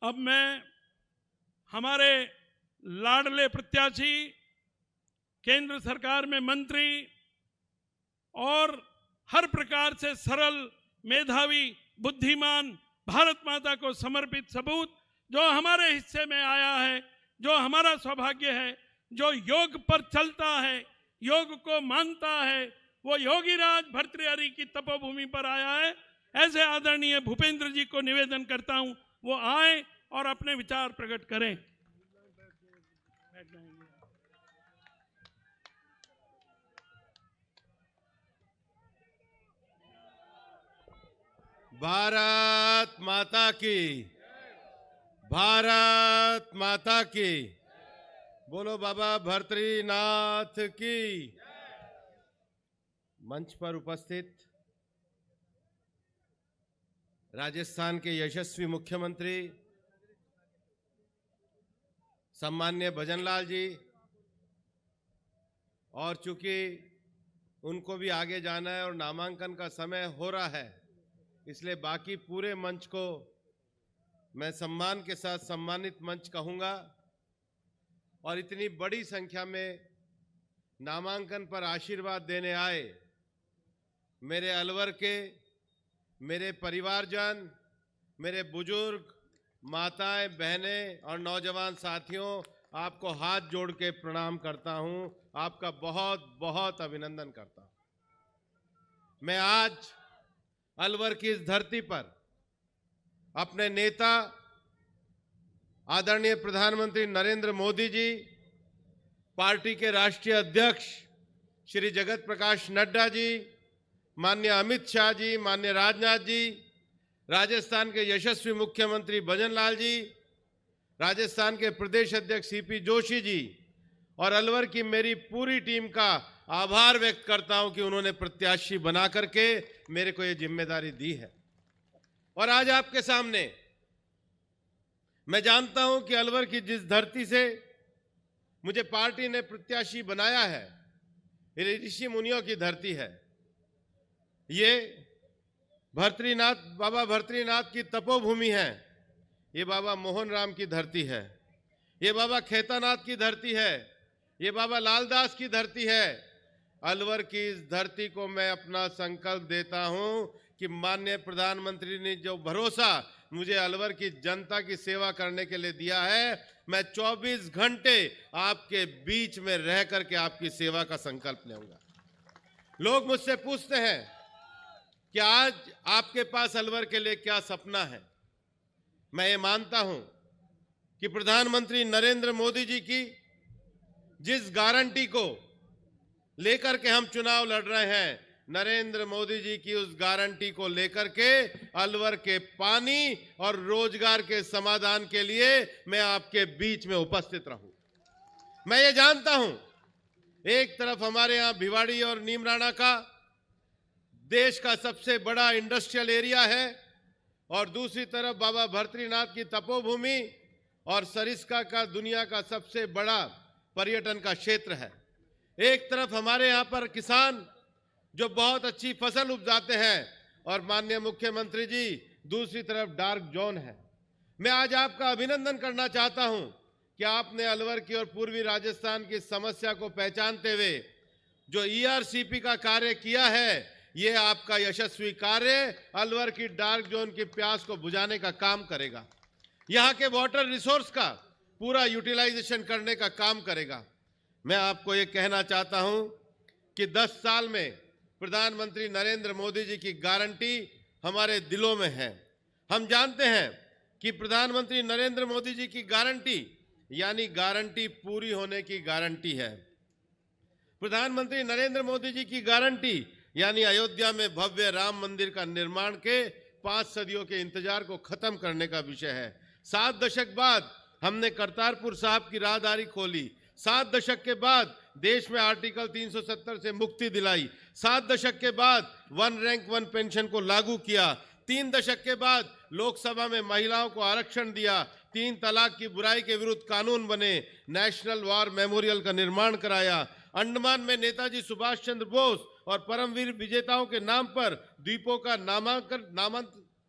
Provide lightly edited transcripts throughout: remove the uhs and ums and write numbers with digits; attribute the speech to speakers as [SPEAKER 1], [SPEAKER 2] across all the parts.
[SPEAKER 1] अब मैं हमारे लाडले प्रत्याशी, केंद्र सरकार में मंत्री और हर प्रकार से सरल, मेधावी, बुद्धिमान, भारत माता को समर्पित सपूत जो हमारे हिस्से में आया है, जो हमारा सौभाग्य है, जो योग पर चलता है, योग को मानता है, वो योगीराज भर्तृहरि की तपोभूमि पर आया है। ऐसे आदरणीय भूपेंद्र जी को निवेदन करता हूं, वो आए और अपने विचार प्रकट करें।
[SPEAKER 2] भारत माता की, भारत माता की। बोलो बाबा भर्तृनाथ की। मंच पर उपस्थित राजस्थान के यशस्वी मुख्यमंत्री सम्मान्य भजनलाल जी, और चूंकि उनको भी आगे जाना है और नामांकन का समय हो रहा है, इसलिए बाकी पूरे मंच को मैं सम्मान के साथ सम्मानित मंच कहूंगा। और इतनी बड़ी संख्या में नामांकन पर आशीर्वाद देने आए मेरे अलवर के, मेरे परिवारजन, मेरे बुजुर्ग, माताएं, बहनें और नौजवान साथियों, आपको हाथ जोड़ के प्रणाम करता हूं, आपका बहुत बहुत अभिनंदन करता हूं। मैं आज अलवर की इस धरती पर अपने नेता आदरणीय प्रधानमंत्री नरेंद्र मोदी जी, पार्टी के राष्ट्रीय अध्यक्ष श्री जगत प्रकाश नड्डा जी, माननीय अमित शाह जी, माननीय राजनाथ जी, राजस्थान के यशस्वी मुख्यमंत्री भजनलाल जी, राजस्थान के प्रदेश अध्यक्ष सीपी जोशी जी और अलवर की मेरी पूरी टीम का आभार व्यक्त करता हूं कि उन्होंने प्रत्याशी बना करके मेरे को ये जिम्मेदारी दी है। और आज आपके सामने मैं जानता हूं कि अलवर की जिस धरती से मुझे पार्टी ने प्रत्याशी बनाया है, ये ऋषि मुनियों की धरती है। ये भर्तृनाथ, बाबा भर्तृनाथ की तपोभूमि है। ये बाबा मोहन राम की धरती है। ये बाबा खेतानाथ की धरती है। ये बाबा लालदास की धरती है। अलवर की इस धरती को मैं अपना संकल्प देता हूं कि माननीय प्रधानमंत्री ने जो भरोसा मुझे अलवर की जनता की सेवा करने के लिए दिया है, मैं 24 घंटे आपके बीच में रह करके आपकी सेवा का संकल्प लूंगा। लोग मुझसे पूछते हैं कि आज आपके पास अलवर के लिए क्या सपना है। मैं ये मानता हूं कि प्रधानमंत्री नरेंद्र मोदी जी की जिस गारंटी को लेकर के हम चुनाव लड़ रहे हैं, नरेंद्र मोदी जी की उस गारंटी को लेकर के अलवर के पानी और रोजगार के समाधान के लिए मैं आपके बीच में उपस्थित रहूं। मैं ये जानता हूं, एक तरफ हमारे यहां भिवाड़ी और नीमराणा का देश का सबसे बड़ा इंडस्ट्रियल एरिया है और दूसरी तरफ बाबा भर्तृनाथ की तपोभूमि और सरिस्का का दुनिया का सबसे बड़ा पर्यटन का क्षेत्र है। एक तरफ हमारे यहां पर किसान जो बहुत अच्छी फसल उपजाते हैं और माननीय मुख्यमंत्री जी दूसरी तरफ डार्क जोन है। मैं आज आपका अभिनंदन करना चाहता हूं कि आपने अलवर की और पूर्वी राजस्थान की समस्या को पहचानते हुए जो ईआरसीपी का कार्य किया है, ये आपका यशस्वी कार्य अलवर की डार्क जोन की प्यास को बुझाने का काम करेगा। यहाँ के वाटर रिसोर्स का पूरा यूटिलाइजेशन करने का काम करेगा। मैं आपको ये कहना चाहता हूं कि 10 साल में प्रधानमंत्री नरेंद्र मोदी जी की गारंटी हमारे दिलों में है। हम जानते हैं कि प्रधानमंत्री नरेंद्र मोदी जी की गारंटी यानी गारंटी पूरी होने की गारंटी है। प्रधानमंत्री नरेंद्र मोदी जी की गारंटी यानी अयोध्या में भव्य राम मंदिर का निर्माण के 5 सदियों के इंतजार को खत्म करने का विषय है। 7 दशक बाद हमने करतारपुर साहब की राहदारी खोली। 7 दशक के बाद देश में आर्टिकल 370 से मुक्ति दिलाई। 7 दशक के बाद 1 रैंक 1 पेंशन को लागू किया। 3 दशक के बाद लोकसभा में महिलाओं को आरक्षण दिया। 3 तलाक की बुराई के विरुद्ध कानून बने। नेशनल वॉर मेमोरियल का निर्माण कराया। अंडमान में नेताजी सुभाष चंद्र बोस और परमवीर विजेताओं के नाम पर द्वीपों का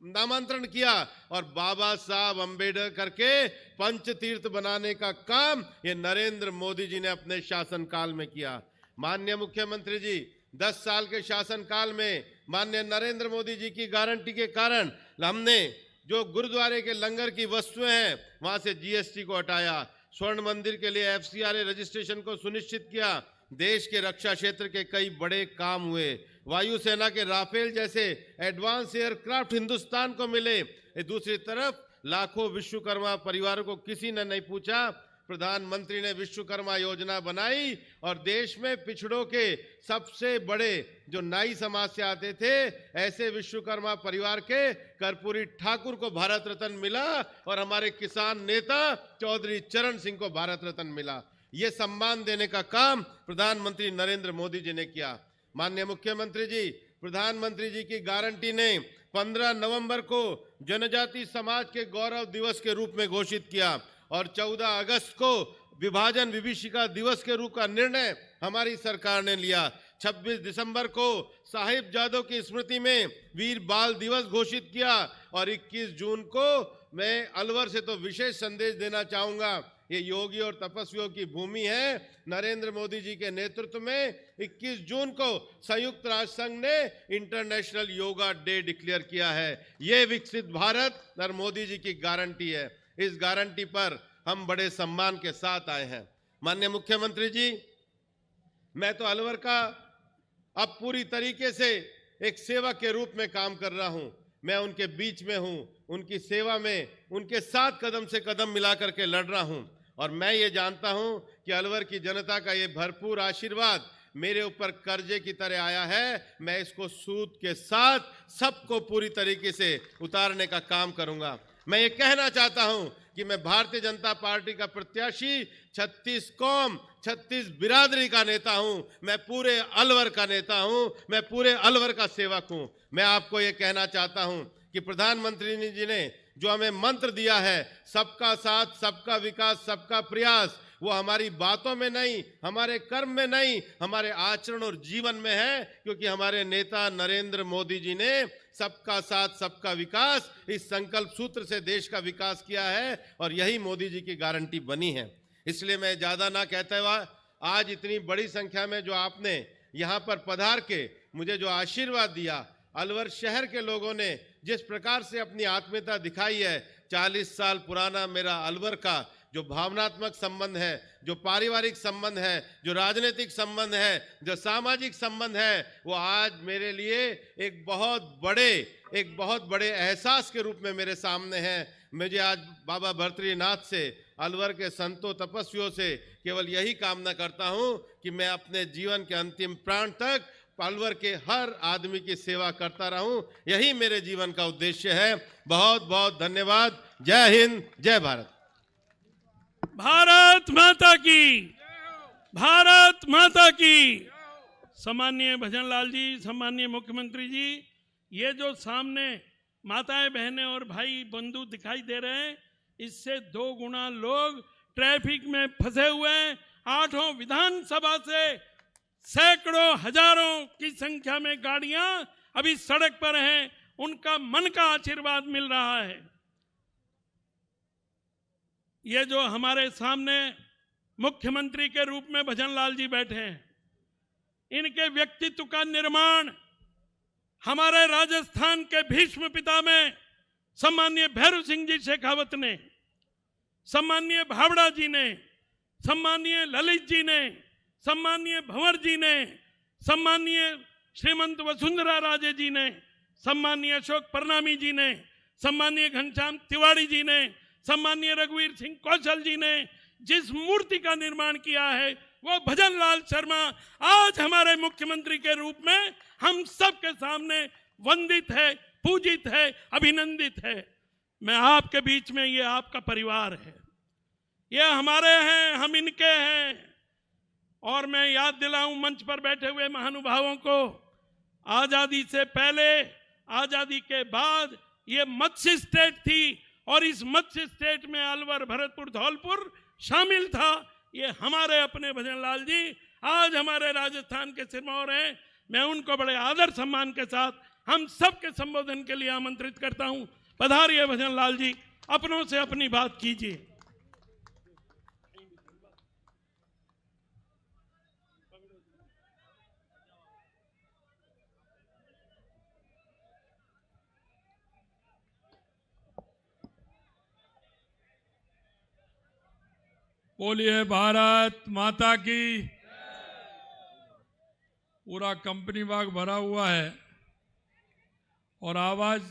[SPEAKER 2] नामांतरण किया और बाबा साहब अंबेडकर के पंचतीर्थ बनाने का काम ये नरेंद्र मोदी जी ने अपने शासनकाल में किया। माननीय मुख्यमंत्री जी, 10 साल के शासनकाल में माननीय नरेंद्र मोदी जी की गारंटी के कारण हमने जो गुरुद्वारे के लंगर की वस्तुएं हैं वहां से जीएसटी को हटाया, स्वर्ण मंदिर के लिए एफसीआरए रजिस्ट्रेशन को सुनिश्चित किया, देश के रक्षा क्षेत्र के कई बड़े काम हुए, वायुसेना के राफेल जैसे एडवांस एयरक्राफ्ट हिंदुस्तान को मिले। दूसरी तरफ लाखों विश्वकर्मा परिवारों को किसी ने नहीं पूछा, प्रधानमंत्री ने विश्वकर्मा योजना बनाई और देश में पिछड़ों के सबसे बड़े जो नाई समाज से आते थे ऐसे विश्वकर्मा परिवार के कर्पूरी ठाकुर को भारत रत्न मिला और हमारे किसान नेता चौधरी चरण सिंह को भारत रत्न मिला। ये सम्मान देने का काम प्रधानमंत्री नरेंद्र मोदी जी ने किया। माननीय मुख्यमंत्री जी, प्रधानमंत्री जी की गारंटी ने 15 नवंबर को जनजाति समाज के गौरव दिवस के रूप में घोषित किया और 14 अगस्त को विभाजन विभीषिका दिवस के रूप का निर्णय हमारी सरकार ने लिया। 26 दिसंबर को साहिबजादों की स्मृति में वीर बाल दिवस घोषित किया और 21 जून को मैं अलवर से तो विशेष संदेश देना चाहूंगा। ये योगी और तपस्वियों की भूमि है। नरेंद्र मोदी जी के नेतृत्व में 21 जून को संयुक्त राष्ट्र संघ ने इंटरनेशनल योगा डे डिक्लेयर किया है। ये विकसित भारत नरेंद्र मोदी जी की गारंटी है। इस गारंटी पर हम बड़े सम्मान के साथ आए हैं। माननीय मुख्यमंत्री जी, मैं तो अलवर का अब पूरी तरीके से एक सेवक के रूप में काम कर रहा हूं। मैं उनके बीच में हूं, उनकी सेवा में उनके साथ कदम से कदम मिलाकर के लड़ रहा हूं और मैं ये जानता हूं कि अलवर की जनता का ये भरपूर आशीर्वाद मेरे ऊपर कर्जे की तरह आया है। मैं इसको सूद के साथ सबको पूरी तरीके से उतारने का काम करूंगा। मैं ये कहना चाहता हूं कि मैं भारतीय जनता पार्टी का प्रत्याशी 36 कौम 36 बिरादरी का नेता हूं। मैं पूरे अलवर का नेता हूं, मैं पूरे अलवर का सेवक हूं। मैं आपको ये कहना चाहता हूं कि प्रधानमंत्री जी ने जो हमें मंत्र दिया है, सबका साथ, सबका विकास, सबका प्रयास, वो हमारी बातों में नहीं, हमारे कर्म में नहीं, हमारे आचरण और जीवन में है। क्योंकि हमारे नेता नरेंद्र मोदी जी ने सबका साथ, सबका विकास इस संकल्प सूत्र से देश का विकास किया है और यही मोदी जी की गारंटी बनी है। इसलिए मैं ज्यादा ना कहते हुए आज इतनी बड़ी संख्या में जो आपने यहाँ पर पधार के मुझे जो आशीर्वाद दिया, अलवर शहर के लोगों ने जिस प्रकार से अपनी आत्मीयता दिखाई है, 40 साल पुराना मेरा अलवर का जो भावनात्मक संबंध है, जो पारिवारिक संबंध है, जो राजनीतिक संबंध है, जो सामाजिक संबंध है, वो आज मेरे लिए एक बहुत बड़े एहसास के रूप में मेरे सामने है। मुझे आज बाबा भर्तृनाथ से, अलवर के संतों तपस्वियों से केवल यही कामना करता हूं कि मैं अपने जीवन के अंतिम प्राण तक अलवर के हर आदमी की सेवा करता रहूं। यही मेरे जीवन का उद्देश्य है। बहुत बहुत धन्यवाद। जय हिंद, जय भारत।
[SPEAKER 1] भारत माता की, भारत माता की। सम्माननीय भजनलाल जी, सम्माननीय मुख्यमंत्री जी, ये जो सामने माताएं, बहनें और भाई बंधु दिखाई दे रहे हैं, इससे 2 गुना लोग ट्रैफिक में फंसे हुए हैं। 8 विधानसभा से सैकड़ों हजारों की संख्या में गाड़ियां अभी सड़क पर हैं। उनका मन का आशीर्वाद मिल रहा है। ये जो हमारे सामने मुख्यमंत्री के रूप में भजनलाल जी बैठे हैं, इनके व्यक्तित्व का निर्माण हमारे राजस्थान के भीष्म पिता में सम्माननीय भैरव सिंह जी शेखावत ने, सम्माननीय भावड़ा जी ने, सम्माननीय ललित जी ने, सम्माननीय भंवर जी ने, सम्माननीय श्रीमंत वसुंधरा राजे जी ने, सम्माननीय अशोक परनामी जी ने, सम्माननीय घनश्याम तिवारी जी ने, सम्माननीय रघुवीर सिंह कौशल जी ने जिस मूर्ति का निर्माण किया है, वो भजनलाल शर्मा आज हमारे मुख्यमंत्री के रूप में हम सबके सामने वंदित है, पूजित है, अभिनंदित है। मैं आपके बीच में, ये आपका परिवार है, ये हमारे हैं, हम इनके हैं। और मैं याद दिलाऊं मंच पर बैठे हुए महानुभावों को, आजादी से पहले, आजादी के बाद ये मत्स्य स्टेट थी और इस मत्स्य स्टेट में अलवर, भरतपुर, धौलपुर शामिल था। ये हमारे अपने भजनलाल जी आज हमारे राजस्थान के सिरमौर हैं। मैं उनको बड़े आदर सम्मान के साथ हम सबके संबोधन के लिए आमंत्रित करता हूं। पधारिए भजन लाल जी, अपनों से अपनी बात कीजिए।
[SPEAKER 3] बोलिए भारत माता की। पूरा कंपनी बाग भरा हुआ है और आवाज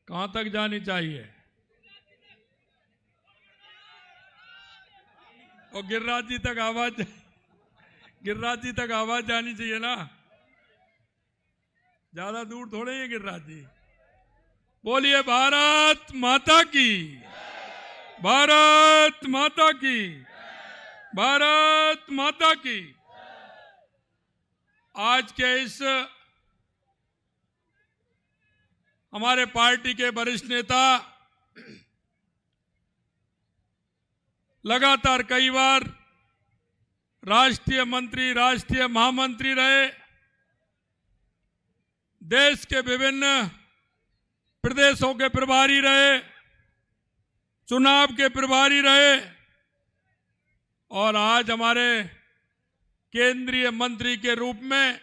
[SPEAKER 3] कहां तक जानी चाहिए? और गिरिराज जी तक आवाज जानी चाहिए ना, ज्यादा दूर थोड़े हैं गिरिराज जी। बोलिए भारत माता की, भारत माता की, भारत माता की। आज के इस हमारे पार्टी के वरिष्ठ नेता लगातार कई बार राष्ट्रीय मंत्री, राष्ट्रीय महामंत्री रहे, देश के विभिन्न प्रदेशों के प्रभारी रहे, चुनाव के प्रभारी रहे और आज हमारे केंद्रीय मंत्री के रूप में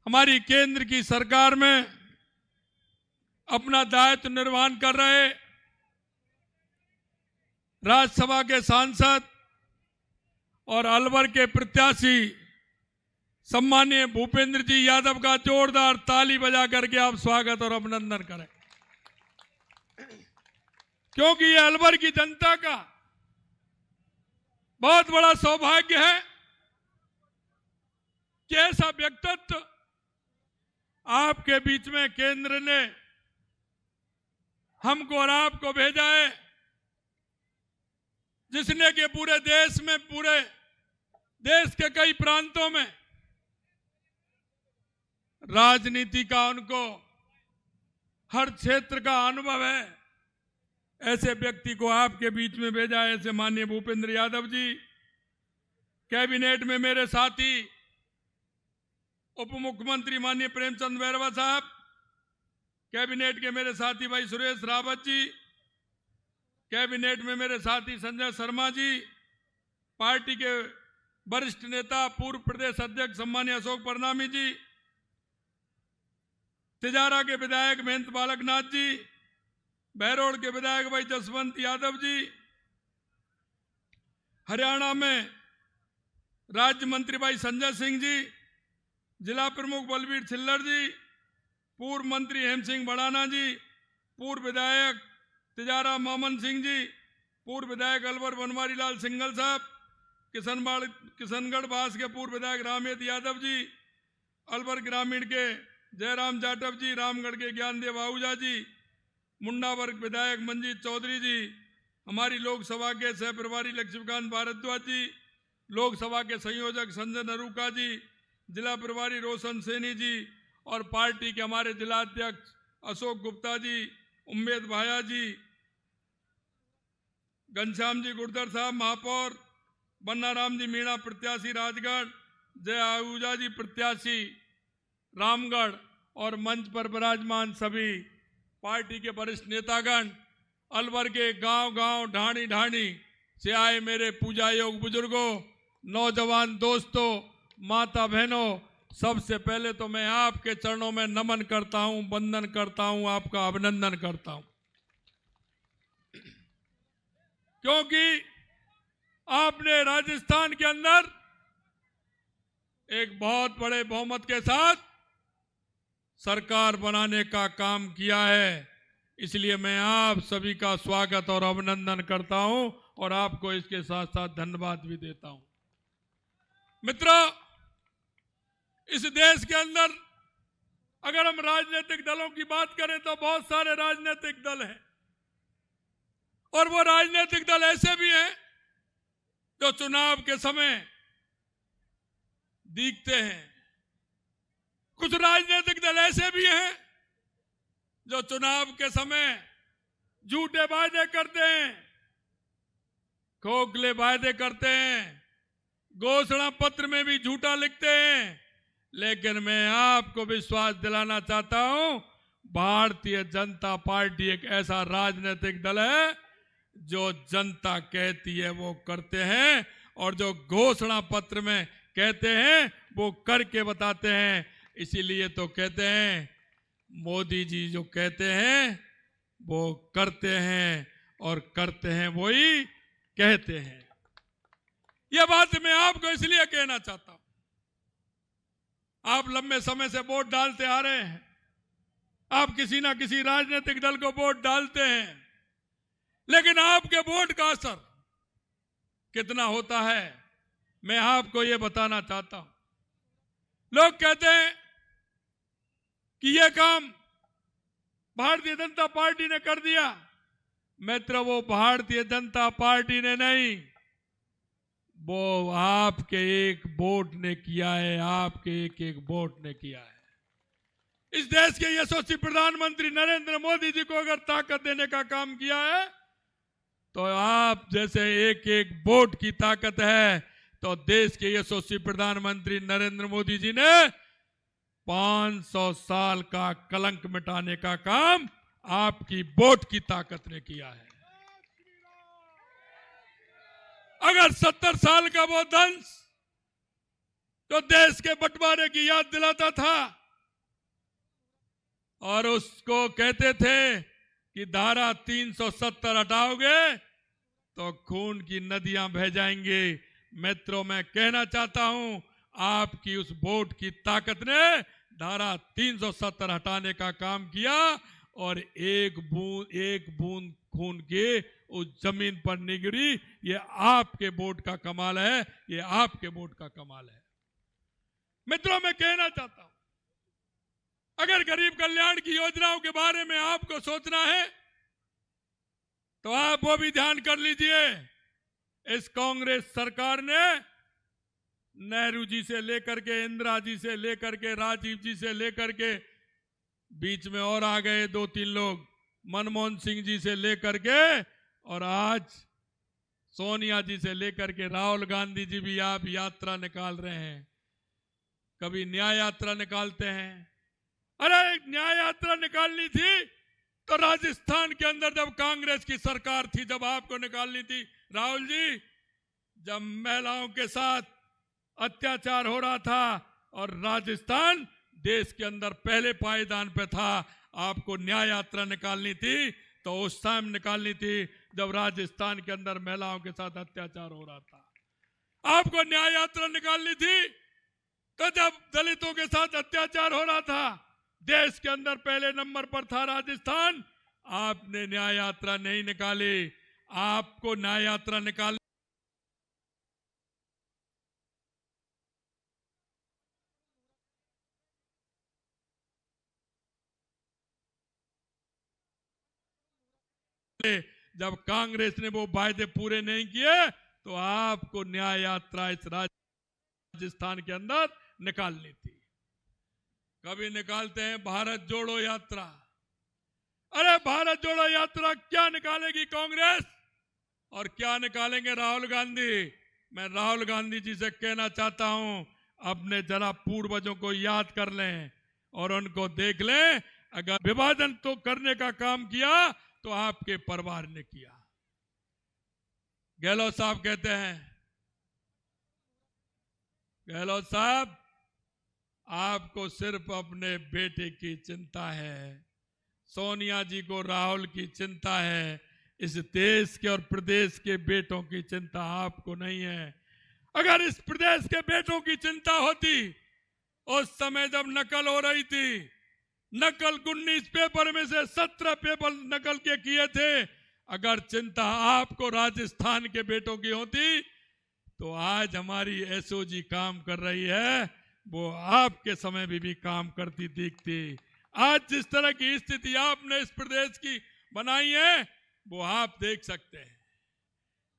[SPEAKER 3] हमारी केंद्र की सरकार में अपना दायित्व निर्वहन कर रहे राज्यसभा के सांसद और अलवर के प्रत्याशी सम्माननीय भूपेंद्र जी यादव का जोरदार ताली बजा करके आप स्वागत और अभिनंदन करें, क्योंकि ये अलवर की जनता का बहुत बड़ा सौभाग्य है कि ऐसा व्यक्तित्व आपके बीच में केंद्र ने हमको और आपको भेजा है, जिसने कि पूरे देश में, पूरे देश के कई प्रांतों में राजनीति का उनको हर क्षेत्र का अनुभव है। ऐसे व्यक्ति को आपके बीच में भेजा है। ऐसे माननीय भूपेंद्र यादव जी, कैबिनेट में मेरे साथी उप मुख्यमंत्री माननीय प्रेमचंद बैरवा साहब, कैबिनेट के मेरे साथी भाई सुरेश रावत जी, कैबिनेट में मेरे साथी संजय शर्मा जी, पार्टी के वरिष्ठ नेता पूर्व प्रदेश अध्यक्ष सम्मानीय अशोक परनामी जी, तिजारा के विधायक महेंद्र बालकनाथ जी, बहरोड़ के विधायक भाई जसवंत यादव जी, हरियाणा में राज्य मंत्री भाई संजय सिंह जी, जिला प्रमुख बलबीर छिल्लर जी, पूर्व मंत्री हेम सिंह बड़ाना जी, पूर्व विधायक तिजारा मोहम्मद सिंह जी, पूर्व विधायक अलवर बनवारी लाल सिंघल साहब, किशनगढ़ बास के पूर्व विधायक रामेद यादव जी, अलवर ग्रामीण के जयराम जाटव जी, रामगढ़ के ज्ञानदेव आहूजा जी, मुंडा वर्ग विधायक मंजीत चौधरी जी, हमारी लोकसभा के सह प्रभारी लक्ष्मीकांत भारद्वाज जी, लोकसभा के संयोजक संजय नरूका जी, जिला प्रभारी रोशन सैनी जी और पार्टी के हमारे जिला अध्यक्ष अशोक गुप्ता जी, उम्मेद भाया जी, घनश्याम जी गुर्जर साहब महापौर, बन्नाराम जी मीणा प्रत्याशी राजगढ़, जय आहूजा जी प्रत्याशी रामगढ़ और मंच पर विराजमान सभी पार्टी के वरिष्ठ नेतागण, अलवर के गांव-गांव, ढाणी-ढाणी से आए मेरे पूजा योग बुजुर्गों, नौजवान दोस्तों, माता बहनों, सबसे पहले तो मैं आपके चरणों में नमन करता हूं, वंदन करता हूं, आपका अभिनंदन करता हूं, क्योंकि आपने राजस्थान के अंदर एक बहुत बड़े बहुमत के साथ सरकार बनाने का काम किया है। इसलिए मैं आप सभी का स्वागत और अभिनंदन करता हूं और आपको इसके साथ साथ धन्यवाद भी देता हूं। मित्रों, इस देश के अंदर अगर हम राजनीतिक दलों की बात करें तो बहुत सारे राजनीतिक दल हैं और वो राजनीतिक दल ऐसे भी हैं जो चुनाव के समय दिखते हैं, कुछ राजनीतिक दल ऐसे भी हैं जो चुनाव के समय झूठे वायदे करते हैं, खोखले वायदे करते हैं, घोषणा पत्र में भी झूठा लिखते हैं। लेकिन मैं आपको विश्वास दिलाना चाहता हूं, भारतीय जनता पार्टी एक ऐसा राजनीतिक दल है जो जनता कहती है वो करते हैं, और जो घोषणा पत्र में कहते हैं वो करके बताते हैं। इसीलिए तो कहते हैं मोदी जी जो कहते हैं वो करते हैं, और करते हैं वही कहते हैं। यह बात मैं आपको इसलिए कहना चाहता हूं, आप लंबे समय से वोट डालते आ रहे हैं, आप किसी ना किसी राजनीतिक दल को वोट डालते हैं, लेकिन आपके वोट का असर कितना होता है मैं आपको यह बताना चाहता हूं। लोग कहते हैं कि यह काम भारतीय जनता पार्टी ने कर दिया। मित्र, वो भारतीय जनता पार्टी ने नहीं, वो आपके एक वोट ने किया है, आपके एक एक वोट ने किया है। इस देश के यशस्वी प्रधानमंत्री नरेंद्र मोदी जी को अगर ताकत देने का काम किया है, तो आप जैसे एक एक वोट की ताकत है, तो देश के यशस्वी प्रधानमंत्री नरेंद्र मोदी जी ने 500 साल का कलंक मिटाने का काम आपकी वोट की ताकत ने किया है। अगर 70 साल का वो दंश जो देश के बंटवारे की याद दिलाता था और उसको कहते थे कि धारा 370 हटाओगे तो खून की नदियां बह जाएंगी, मित्रों मैं कहना चाहता हूं आपकी उस वोट की ताकत ने धारा 370 हटाने का काम किया, और एक बूंद खून के उस जमीन पर नहीं गिरी। ये आपके वोट का कमाल है, ये आपके वोट का कमाल है। मित्रों मैं कहना चाहता हूं, अगर गरीब कल्याण की योजनाओं के बारे में आपको सोचना है तो आप वो भी ध्यान कर लीजिए। इस कांग्रेस सरकार ने नेहरू जी से लेकर के, इंदिरा जी से लेकर के, राजीव जी से लेकर के, बीच में और आ गए 2-3 लोग, मनमोहन सिंह जी से लेकर के, और आज सोनिया जी से लेकर के राहुल गांधी जी भी आप यात्रा निकाल रहे हैं। कभी न्याय यात्रा निकालते हैं। अरे न्याय यात्रा निकालनी थी तो राजस्थान के अंदर जब कांग्रेस की सरकार थी, जब आपको निकालनी थी राहुल जी, जब महिलाओं के साथ अत्याचार हो रहा था और राजस्थान देश के अंदर पहले पायदान पे था, आपको न्याय यात्रा निकालनी थी तो उस टाइम निकालनी थी जब राजस्थान के अंदर महिलाओं के साथ अत्याचार हो रहा था। आपको न्याय यात्रा निकालनी थी तो जब दलितों के साथ अत्याचार हो रहा था, देश के अंदर पहले नंबर पर था राजस्थान। आपने न्याय यात्रा नहीं निकाली। आपको न्याय यात्रा निकाल जब कांग्रेस ने वो वायदे पूरे नहीं किए तो आपको न्याय यात्रा इस राजस्थान के अंदर निकालनी थी। कभी निकालते हैं भारत जोड़ो यात्रा। अरे भारत जोड़ो यात्रा क्या निकालेगी कांग्रेस और क्या निकालेंगे राहुल गांधी? मैं राहुल गांधी जी से कहना चाहता हूं, अपने जरा पूर्वजों को याद कर लें और उनको देख लें। अगर विभाजन तो करने का काम किया तो आपके परिवार ने किया। गहलोत साहब कहते हैं, गहलोत साहब आपको सिर्फ अपने बेटे की चिंता है, सोनिया जी को राहुल की चिंता है, इस देश के और प्रदेश के बेटों की चिंता आपको नहीं है। अगर इस प्रदेश के बेटों की चिंता होती, उस समय जब नकल हो रही थी, नकल 19 पेपर में से 17 पेपर नकल के किए थे, अगर चिंता आपको राजस्थान के बेटों की होती तो आज हमारी एसओजी काम कर रही है, वो आपके समय भी काम करती दिखती। आज जिस तरह की स्थिति आपने इस प्रदेश की बनाई है वो आप देख सकते हैं।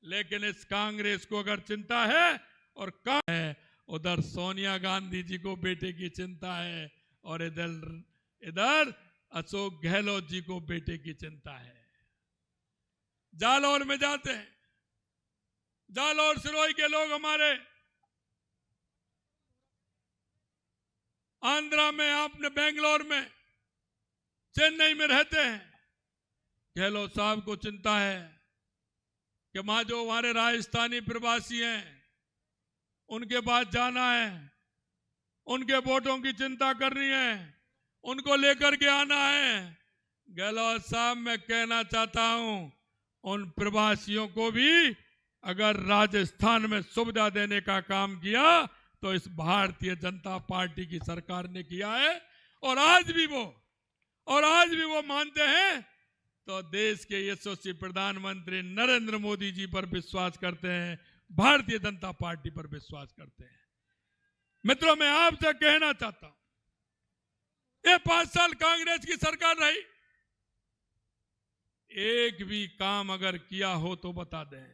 [SPEAKER 3] लेकिन इस कांग्रेस को अगर चिंता है और काम है, उधर सोनिया गांधी जी को बेटे की चिंता है और इधर अशोक गहलोत जी को बेटे की चिंता है। जालौर में जाते हैं, जालौर सिरोही के लोग हमारे आंध्रा में, आपने बेंगलोर में, चेन्नई में रहते हैं। गहलोत साहब को चिंता है कि मां जो हमारे राजस्थानी प्रवासी हैं उनके पास जाना है, उनके वोटों की चिंता करनी है, उनको लेकर के आना है। गहलोत साहब, मैं कहना चाहता हूं उन प्रवासियों को भी अगर राजस्थान में सुविधा देने का काम किया तो इस भारतीय जनता पार्टी की सरकार ने किया है। और आज भी वो मानते हैं तो देश के यशस्वी प्रधानमंत्री नरेंद्र मोदी जी पर विश्वास करते हैं, भारतीय जनता पार्टी पर विश्वास करते हैं। मित्रों, मैं आपसे कहना चाहता हूं, ये 5 साल कांग्रेस की सरकार रही, एक भी काम अगर किया हो तो बता दें।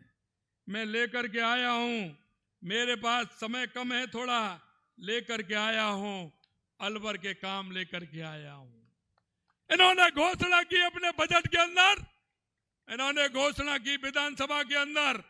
[SPEAKER 3] मैं लेकर के आया हूं, मेरे पास समय कम है थोड़ा, लेकर के आया हूं, अलवर के काम लेकर के आया हूं। इन्होंने घोषणा की अपने बजट के अंदर, इन्होंने घोषणा की विधानसभा के अंदर,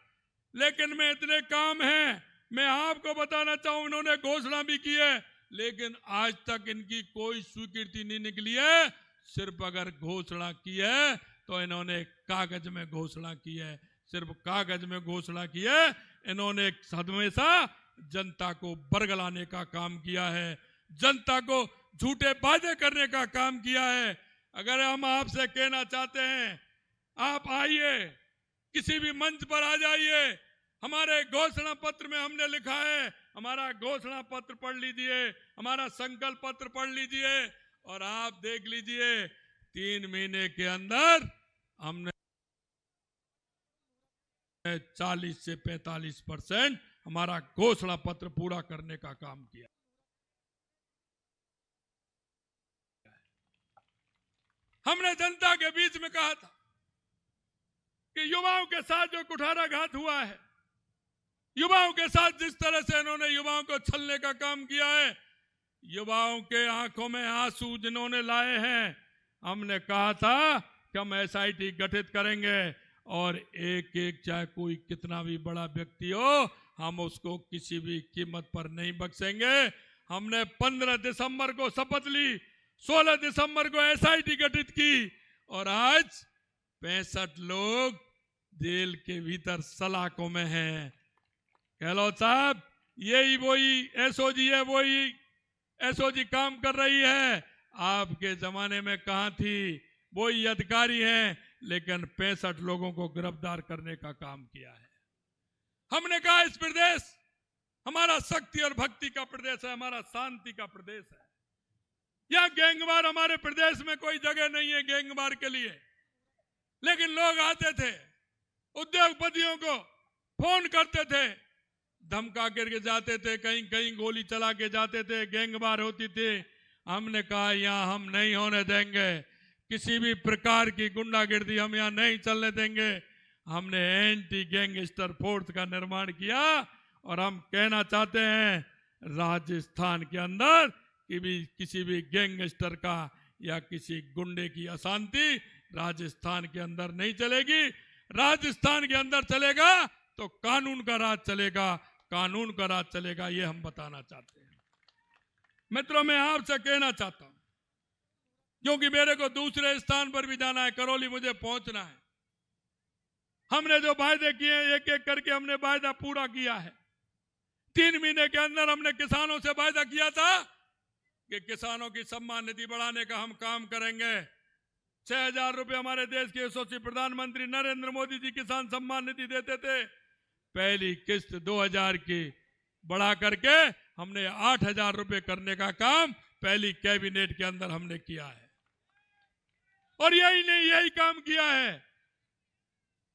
[SPEAKER 3] लेकिन में इतने काम हैं, मैं आपको बताना चाहूं, इन्होंने घोषणा भी की है लेकिन आज तक इनकी कोई स्वीकृति नहीं निकली है। सिर्फ अगर घोषणा की है तो इन्होंने कागज में घोषणा की है, सिर्फ कागज में घोषणा की है। इन्होंने हमेशा जनता को बरगलाने का काम किया है, जनता को झूठे वादे करने का काम किया है। अगर हम आपसे कहना चाहते हैं, आप आइए, किसी भी मंच पर आ जाइए, हमारे घोषणा पत्र में हमने लिखा है, हमारा घोषणा पत्र पढ़ लीजिए, हमारा संकल्प पत्र पढ़ लीजिए और आप देख लीजिए 3 महीने के अंदर हमने 40 से 45% हमारा घोषणा पत्र पूरा करने का काम किया। हमने जनता के बीच में कहा था कि युवाओं के साथ जो कुठाराघात हुआ है, युवाओं के साथ जिस तरह से इन्होंने युवाओं को छलने का काम किया है, युवाओं के आंखों में आंसू जिन्होंने लाए हैं, हमने कहा था कि हम SIT गठित करेंगे और एक एक चाहे कोई कितना भी बड़ा व्यक्ति हो, हम उसको किसी भी कीमत पर नहीं बख्शेंगे। हमने 15 दिसंबर को शपथ ली, 16 दिसंबर को SIT गठित की और आज 65 लोग जेल के भीतर सलाखों में हैं। गहलोत साहब, यही वही SOG है, वही SOG काम कर रही है। आपके जमाने में कहां थी? वही अधिकारी हैं, लेकिन 65 लोगों को गिरफ्तार करने का काम किया है। हमने कहा इस प्रदेश हमारा शक्ति और भक्ति का प्रदेश है, हमारा शांति का प्रदेश है। यहां गैंगवार, हमारे प्रदेश में कोई जगह नहीं है गैंगवार के लिए। लेकिन लोग आते थे, उद्योगपतियों को फोन करते थे, धमका करके जाते थे, कहीं कहीं गोली चला के जाते थे, गैंगवार होती थी। हमने कहा यहां हम नहीं होने देंगे, किसी भी प्रकार की गुंडागिर्दी हम यहां नहीं चलने देंगे। हमने एंटी गैंगस्टर फोर्स का निर्माण किया और हम कहना चाहते हैं राजस्थान के अंदर कि भी किसी भी गैंगस्टर का या किसी गुंडे की अशांति राजस्थान के अंदर नहीं चलेगी। राजस्थान के अंदर चलेगा तो कानून का राज चलेगा, कानून का राज चलेगा, ये हम बताना चाहते हैं। मित्रों, मैं आपसे कहना चाहता हूं, क्योंकि मेरे को दूसरे स्थान पर भी जाना है, करौली मुझे पहुंचना है। हमने जो वायदे किए हैं, एक एक करके हमने वायदा पूरा किया है। 3 महीने के अंदर हमने किसानों से वायदा किया था कि किसानों की सम्मान निधि बढ़ाने का हम काम करेंगे। 6,000 रुपए हमारे देश के यशस्वी प्रधानमंत्री नरेंद्र मोदी जी किसान सम्मान निधि देते थे। पहली किस्त 2,000 की बढ़ा करके हमने 8,000 रुपए करने का काम पहली कैबिनेट के अंदर हमने किया है। और यही नहीं, यही काम किया है।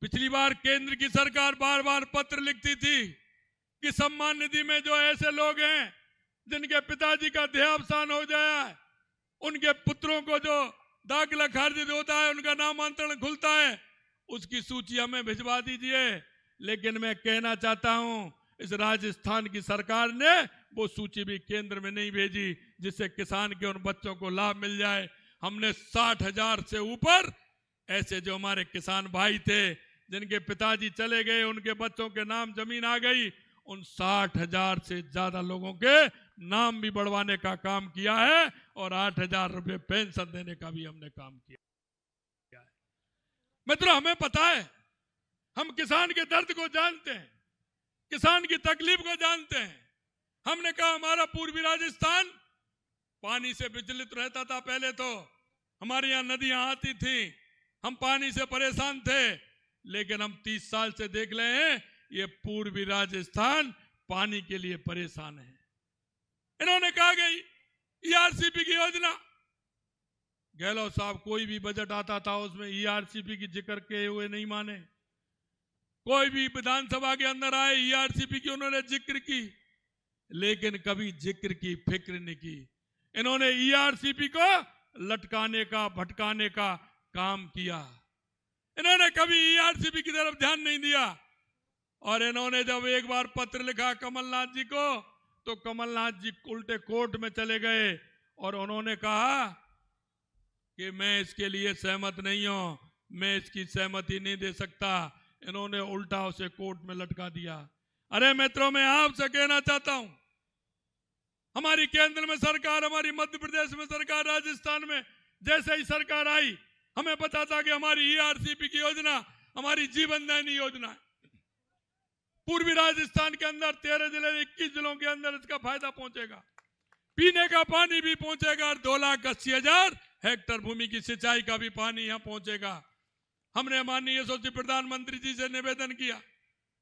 [SPEAKER 3] पिछली बार केंद्र की सरकार बार बार पत्र लिखती थी कि सम्मान निधि में जो ऐसे लोग हैं जिनके पिताजी का देहावसान हो जाए, उनके पुत्रों को जो दाखिला खारिज होता है, उनका नामांतरण खुलता है, उसकी सूची हमें भिजवा दीजिए। लेकिन मैं कहना चाहता हूं, इस राजस्थान की सरकार ने वो सूची भी केंद्र में नहीं भेजी जिससे किसान के उन बच्चों को लाभ मिल जाए। हमने 60,000 से ऊपर ऐसे जो हमारे किसान भाई थे जिनके पिताजी चले गए, उनके बच्चों के नाम जमीन आ गई, उन 60,000 से ज्यादा लोगों के
[SPEAKER 1] नाम भी बढ़वाने का काम किया है और 8,000 रुपए पेंशन देने का भी हमने काम किया है। मित्रों, हमें पता है, हम किसान के दर्द को जानते हैं, किसान की तकलीफ को जानते हैं। हमने कहा हमारा पूर्वी राजस्थान पानी से विचलित रहता था। पहले तो हमारे यहाँ नदियां आती थी, हम पानी से परेशान थे, लेकिन हम 30 साल से देख रहे हैं ये पूर्वी राजस्थान पानी के लिए परेशान है। इन्होंने कहा गई ईआरसीपी की योजना, गहलोत साहब कोई भी बजट आता था उसमें ईआरसीपी की जिक्र किए हुए नहीं माने। कोई भी विधानसभा के अंदर आए ईआरसीपी की उन्होंने जिक्र की, लेकिन कभी जिक्र की फिक्र नहीं की। इन्होंने ईआरसीपी को लटकाने का भटकाने का काम किया। इन्होंने कभी ईआरसीपी की तरफ ध्यान नहीं दिया। और इन्होंने जब एक बार पत्र लिखा कमलनाथ जी को, तो कमलनाथ जी उल्टे कोर्ट में चले गए और उन्होंने कहा कि मैं इसके लिए सहमत नहीं हूं, मैं इसकी सहमति नहीं दे सकता। इन्होंने उल्टा उसे कोर्ट में लटका दिया। अरे मित्रों, मैं आपसे कहना चाहता हूं, हमारी केंद्र में सरकार, हमारी मध्य प्रदेश में सरकार, राजस्थान में जैसे ही सरकार आई, हमें पता था कि हमारी ईआरसीपी की योजना हमारी जीवन दायिनी योजना है। पूर्वी राजस्थान के अंदर 13 जिले, 21 जिलों के अंदर इसका फायदा पहुंचेगा। पीने का पानी भी पहुंचेगा और 2,80,000 हेक्टेयर भूमि की सिंचाई का भी पानी यहां पहुंचेगा। हमने माननीय यशस्वी प्रधानमंत्री जी से निवेदन किया,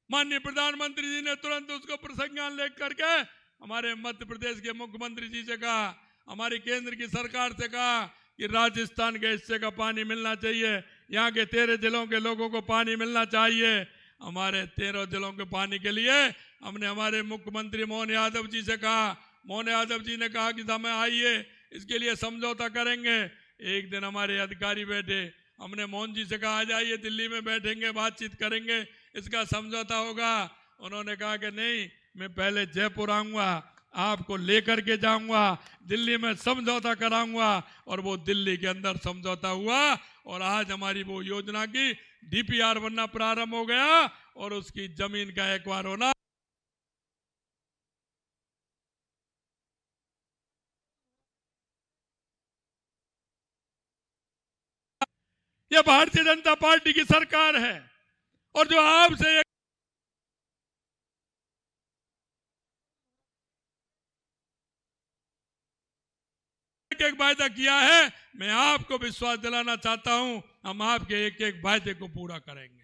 [SPEAKER 1] माननीय प्रधानमंत्री जी ने तुरंत उसको प्रसंज्ञान लेकर करके हमारे मध्य प्रदेश के मुख्यमंत्री जी से कहा, हमारी केंद्र की सरकार से कहा कि राजस्थान के हिस्से का पानी मिलना चाहिए, यहाँ के 13 जिलों के लोगों को पानी मिलना चाहिए। हमारे 13 जिलों के पानी के लिए हमने हमारे मुख्यमंत्री मोहन यादव जी से कहा। मोहन यादव जी ने कहा कि समय आइए, इसके लिए समझौता करेंगे। एक दिन हमारे अधिकारी बैठे, हमने मोहन जी से कहा आ जाइए, दिल्ली में बैठेंगे, बातचीत करेंगे, इसका समझौता होगा। उन्होंने कहा कि नहीं, मैं पहले जयपुर आऊंगा, आपको लेकर के जाऊंगा, दिल्ली में समझौता कराऊंगा। और वो दिल्ली के अंदर समझौता हुआ और आज हमारी वो योजना की डीपीआर बनना प्रारंभ हो गया और उसकी जमीन का एक्वायर होना। यह भारतीय जनता पार्टी की सरकार है और जो आपसे एक वायदा किया है, मैं आपको विश्वास दिलाना चाहता हूं, हम आपके एक एक वायदे को पूरा करेंगे।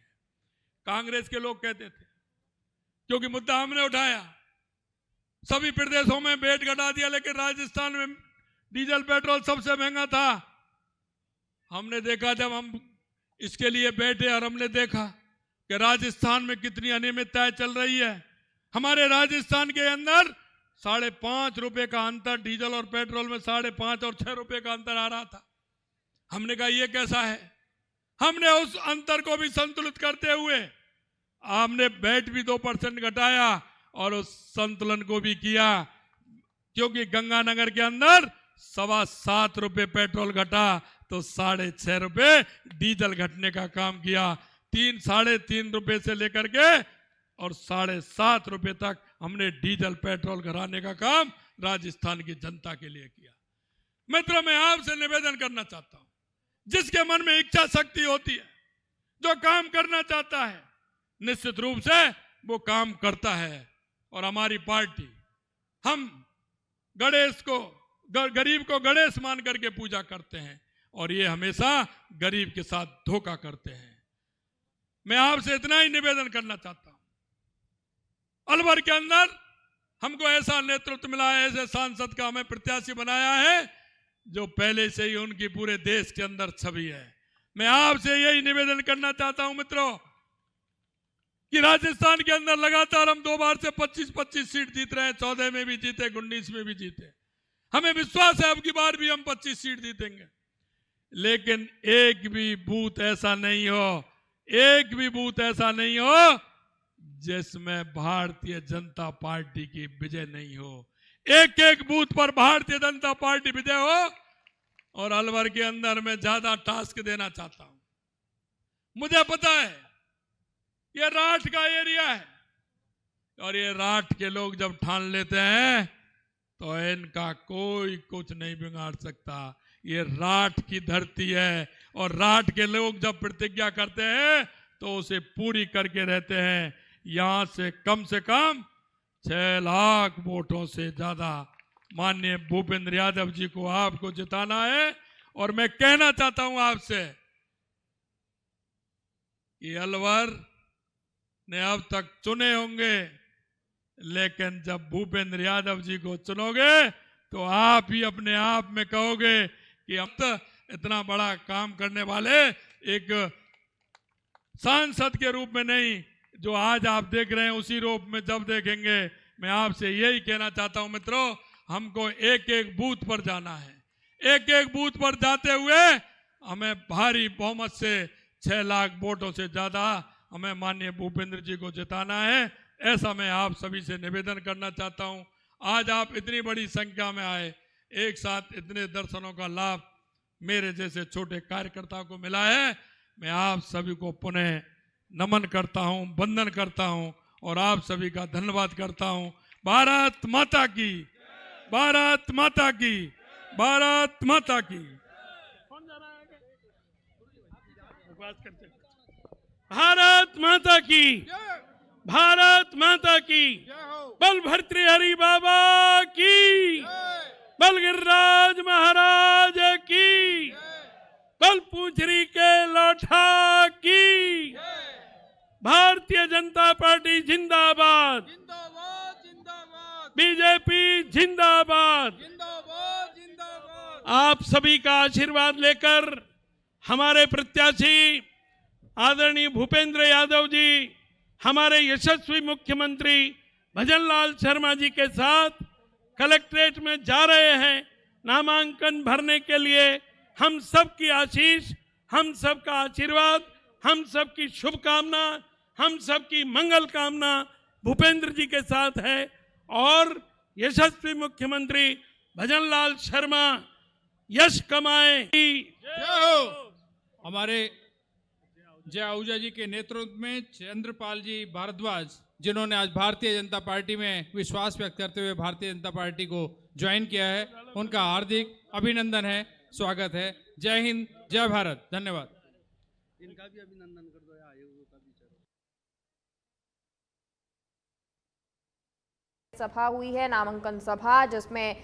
[SPEAKER 1] कांग्रेस के लोग कहते थे, क्योंकि मुद्दा हमने उठाया, सभी प्रदेशों में वेट घटा दिया, लेकिन राजस्थान में डीजल पेट्रोल सबसे महंगा था। हमने देखा, जब हम इसके लिए बैठे और हमने देखा कि राजस्थान में कितनी अनियमितताएं चल रही है। हमारे राजस्थान के अंदर 5.5 रुपए का अंतर, डीजल और पेट्रोल में 5.5 और 6 रुपए का अंतर आ रहा था। हमने कहा ये कैसा है। हमने उस अंतर को भी संतुलित करते हुए हमने वैट भी 2% घटाया और उस संतुलन को भी किया, क्योंकि गंगानगर के अंदर 7.25 रुपए पेट्रोल घटा तो 6.5 रुपए डीजल घटने का काम किया। 3-3.5 रुपए से लेकर के और 7.5 रुपए तक हमने डीजल पेट्रोल घटाने का काम राजस्थान की जनता के लिए किया। मित्रों, मैं आपसे निवेदन करना चाहता हूं, जिसके मन में इच्छा शक्ति होती है, जो काम करना चाहता है, निश्चित रूप से वो काम करता है। और हमारी पार्टी, हम गणेश को, गरीब को गणेश मान करके पूजा करते हैं और ये हमेशा गरीब के साथ धोखा करते हैं। मैं आपसे इतना ही निवेदन करना चाहता हूं, अलवर के अंदर हमको ऐसा नेतृत्व मिला है, ऐसे सांसद का हमें प्रत्याशी बनाया है जो पहले से ही उनकी पूरे देश के अंदर छवि है। मैं आपसे यही निवेदन करना चाहता हूं मित्रों, कि राजस्थान के अंदर लगातार हम 2 बार से 25-25 सीट जीत रहे हैं। 14 में भी जीते, 19 में भी जीते। हमें विश्वास है अब की बार भी हम 25 सीट जीतेंगे। लेकिन एक भी बूथ ऐसा नहीं हो, एक भी बूथ ऐसा नहीं हो जिसमें भारतीय जनता पार्टी की विजय नहीं हो। एक एक बूथ पर भारतीय जनता पार्टी विजय हो। और अलवर के अंदर मैं ज्यादा टास्क देना चाहता हूं। मुझे पता है ये राठ का एरिया है और ये राठ के लोग जब ठान लेते हैं
[SPEAKER 3] तो इनका कोई कुछ नहीं बिगाड़ सकता। ये राठ की धरती है और राठ के लोग जब प्रतिज्ञा करते हैं तो उसे पूरी करके रहते हैं। यहां से कम 6 लाख वोटों से ज्यादा माननीय भूपेंद्र यादव जी को आपको जिताना है। और मैं कहना चाहता हूं आपसे कि अलवर ने अब तक चुने होंगे, लेकिन जब भूपेंद्र यादव जी को चुनोगे तो आप ही अपने आप में कहोगे कि हम तो इतना बड़ा काम करने वाले एक सांसद के रूप में नहीं, जो आज आप देख रहे हैं उसी रूप में जब देखेंगे। मैं आपसे यही कहना चाहता हूं मित्रों, हमको एक एक बूथ पर जाना है। एक एक बूथ पर जाते हुए हमें भारी बहुमत से 6 लाख वोटों से ज्यादा हमें माननीय भूपेंद्र जी को जिताना है। ऐसा मैं आप सभी से निवेदन करना चाहता हूं। आज आप इतनी बड़ी संख्या में आए, एक साथ इतने दर्शनों का लाभ मेरे जैसे छोटे कार्यकर्ताओं को मिला है। मैं आप सभी को पुनः नमन करता हूं, वंदन करता हूं और आप सभी का धन्यवाद करता हूं। भारत माता की, भारत माता की, भारत माता की।
[SPEAKER 1] भारत माता की, भारत माता की, बल भर्तृहरि बाबा की, बल गिरिराज महाराज की, बल पूंछरी के लोठा की। भारतीय जनता पार्टी जिंदाबाद,
[SPEAKER 4] जिंदाबाद जिंदाबाद,
[SPEAKER 1] बीजेपी जिंदाबाद।
[SPEAKER 4] जिंदाबाद जिंदाबाद।
[SPEAKER 1] आप सभी का आशीर्वाद लेकर हमारे प्रत्याशी आदरणीय भूपेंद्र यादव जी, हमारे यशस्वी मुख्यमंत्री भजनलाल शर्मा जी के साथ कलेक्ट्रेट में जा रहे हैं नामांकन भरने के लिए। हम सब की आशीष, हम सब का आशीर्वाद, हम सब की शुभकामना, हम सब की मंगल कामना भूपेंद्र जी के साथ है। और यशस्वी मुख्यमंत्री भजनलाल शर्मा यश कमाए।
[SPEAKER 4] हमारे जय आहूजा जी के नेतृत्व में चंद्रपाल जी भारद्वाज, जिन्होंने आज भारतीय जनता पार्टी में विश्वास व्यक्त करते हुए भारतीय जनता पार्टी को ज्वाइन किया है, उनका हार्दिक अभिनंदन है, स्वागत है। जय हिंद, जय भारत, धन्यवाद।
[SPEAKER 5] इनका भी अभिनंदन कर दो, आयोग का भी चलो।
[SPEAKER 6] सभा हुई है, नामांकन सभा, जिसमें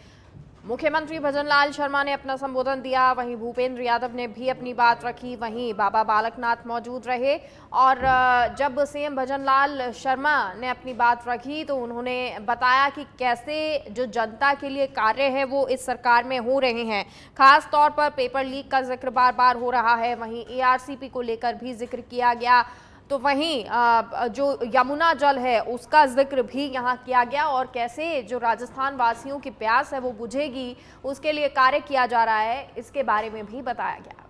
[SPEAKER 6] मुख्यमंत्री भजनलाल शर्मा ने अपना संबोधन दिया, वहीं भूपेंद्र यादव ने भी अपनी बात रखी, वहीं बाबा बालकनाथ मौजूद रहे। और जब सीएम भजनलाल शर्मा ने अपनी बात रखी तो उन्होंने बताया कि कैसे जो जनता के लिए कार्य है वो इस सरकार में हो रहे हैं। खास तौर पर पेपर लीक का जिक्र बार बार हो रहा है, वहीं ARCP को लेकर भी जिक्र किया गया। तो वहीं जो यमुना जल है उसका जिक्र भी यहाँ किया गया और कैसे जो राजस्थान वासियों की प्यास है वो बुझेगी, उसके लिए कार्य किया जा रहा है, इसके बारे में भी बताया गया।